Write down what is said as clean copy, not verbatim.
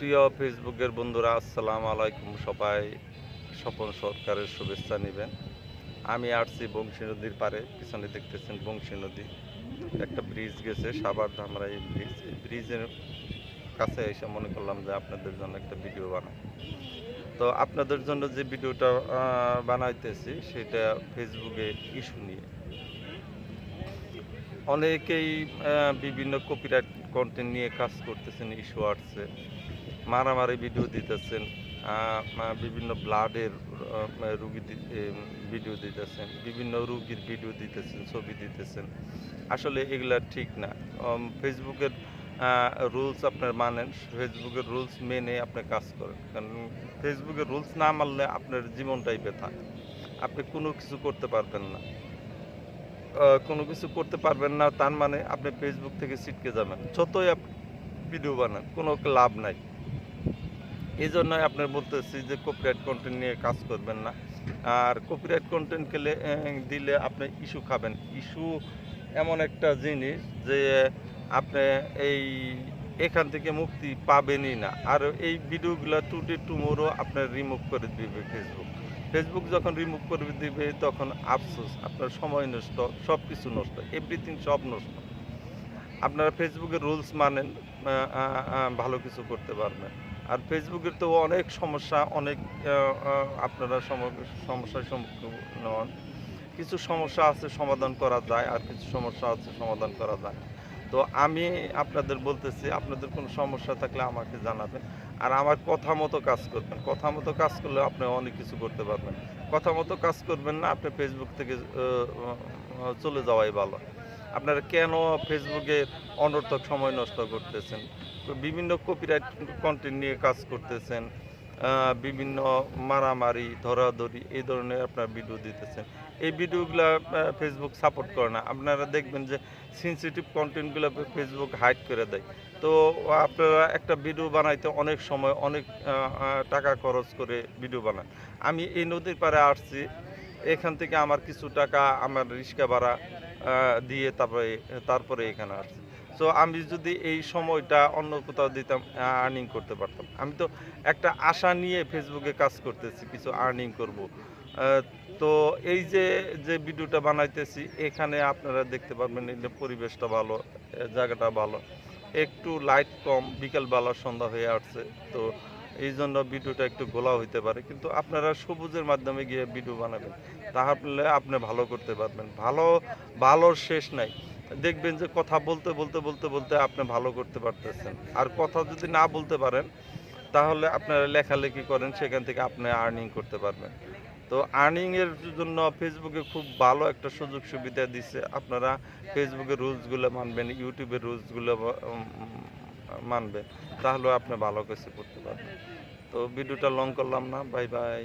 প্রিয় ফেসবুকের বন্ধুরা, আসসালামু আলাইকুম। সবাই স্বপন সরকারের শুভেচ্ছা নেবেন। আমি আসছি বংশী নদীর পাড়ে। পিছনে দেখতেছেন বংশী নদী, একটা ব্রিজ গেছে, সাভার ধামরাই ব্রিজ। এই ব্রিজের কাছে এসে মনে করলাম যে আপনাদের জন্য একটা ভিডিও বানাই। তো আপনাদের জন্য যে ভিডিওটা বানাইতেছি সেটা ফেসবুকে ইস্যু নিয়ে। অনেকেই বিভিন্ন কপিরাইট কন্টেন্ট নিয়ে কাজ করতেছেন, ইস্যু আসছে, মারামারি ভিডিও দিতেছেন, বিভিন্ন ব্লাডের রুগী ভিডিও দিতেছেন, বিভিন্ন রুগীর ভিডিও দিতেছেন, ছবি দিতেছেন। আসলে এগুলা ঠিক না। ফেসবুকের রুলস আপনার মানেন, ফেসবুকের রুলস মেনে আপনি কাজ করেন, কারণ ফেসবুকের রুলস না মানলে আপনার জীবনটাই বৃথা। আপনি কোনো কিছু করতে পারবেন না। কোনো কিছু করতে পারবেন না তার মানে আপনি ফেসবুক থেকে ছিটকে যাবেন। যতই আপনি ভিডিও বানান, কোনো লাভ নাই। এই জন্যই আপনার বলতেছি যে কপিরাইট কন্টেন্ট নিয়ে কাজ করবেন না। আর কপিরাইট কন্টেন্ট দিলে আপনি ইস্যু খাবেন। ইস্যু এমন একটা জিনিস যে আপনি এই এখান থেকে মুক্তি পাবেনই না। আর এই ভিডিওগুলো টুডে টুমোরো আপনার রিমুভ করে দিবে ফেসবুক। ফেসবুক যখন রিমুভ করে দিবে তখন আফসোস, আপনার সময় নষ্ট, সব কিছু নষ্ট, এভরিথিং সব নষ্ট। আপনারা ফেসবুকের রুলস মানেন, ভালো কিছু করতে পারবেন। আর ফেসবুকের তো অনেক সমস্যা, অনেক আপনারা সমস্যার সম্মুখীন হন। কিছু সমস্যা আছে সমাধান করা যায়, আর কিছু সমস্যা আছে সমাধান করা যায় না। তো আমি আপনাদের বলতেছি, আপনাদের কোনো সমস্যা থাকলে আমাকে জানাবেন। আর আমার কথা মতো কাজ করবেন। কথা মতো কাজ করলে আপনি অনেক কিছু করতে পারবেন। কথা মতো কাজ করবেন না, আপনি ফেসবুক থেকে চলে যাওয়াই ভালো। আপনারা কেন ফেসবুকে অনর্থক সময় নষ্ট করতেছেন? বিভিন্ন কপিরাইট কন্টেন্ট নিয়ে কাজ করতেছেন, বিভিন্ন মারামারি, ধরাধরি এই ধরনের আপনার ভিডিও দিতেছেন। এই ভিডিওগুলা ফেসবুক সাপোর্ট করে না। আপনারা দেখবেন যে সেনসিটিভ কন্টেন্টগুলো ফেসবুক হাইড করে দেয়। তো আপনারা একটা ভিডিও বানাইতে অনেক সময়, অনেক টাকা খরচ করে ভিডিও বানান। আমি এই নদীর পাড়ে আসছি, এখান থেকে আমার কিছু টাকা আমার রিক্সা ভাড়া দিয়ে তারপরে এখানে আসছি। সো আমি যদি এই সময়টা অন্য কোথাও দিতাম, আর্নিং করতে পারতাম। আমি তো একটা আশা নিয়ে ফেসবুকে কাজ করতেছি, কিছু আর্নিং করব। তো এই যে ভিডিওটা বানাইতেছি, এখানে আপনারা দেখতে পারবেন এই যে পরিবেশটা ভালো, জায়গাটা ভালো, একটু লাইট কম, বিকেলবেলা সন্ধ্যা হয়ে আসছে। তো এই জন্য ভিডিওটা একটু ঘোলা হইতে পারে, কিন্তু আপনারা সবুজের মাধ্যমে গিয়ে ভিডিও বানাবেন, তাহলে আপনি ভালো করতে পারবেন। ভালোর শেষ নাই। দেখবেন যে কথা বলতে আপনি ভালো করতে পারতেছেন। আর কথা যদি না বলতে পারেন, তাহলে আপনারা লেখালেখি করেন, সেখান থেকে আপনি আর্নিং করতে পারবেন। তো আর্নিং এর জন্য ফেসবুকে খুব ভালো একটা সুযোগ সুবিধা দিচ্ছে। আপনারা ফেসবুকের রুলসগুলো মানবেন, ইউটিউবের রুলসগুলো মানবেন, তাহলে আপনি ভালো কিছু করতে পারবেন। তো ভিডিওটা লং করলাম না, বাই বাই।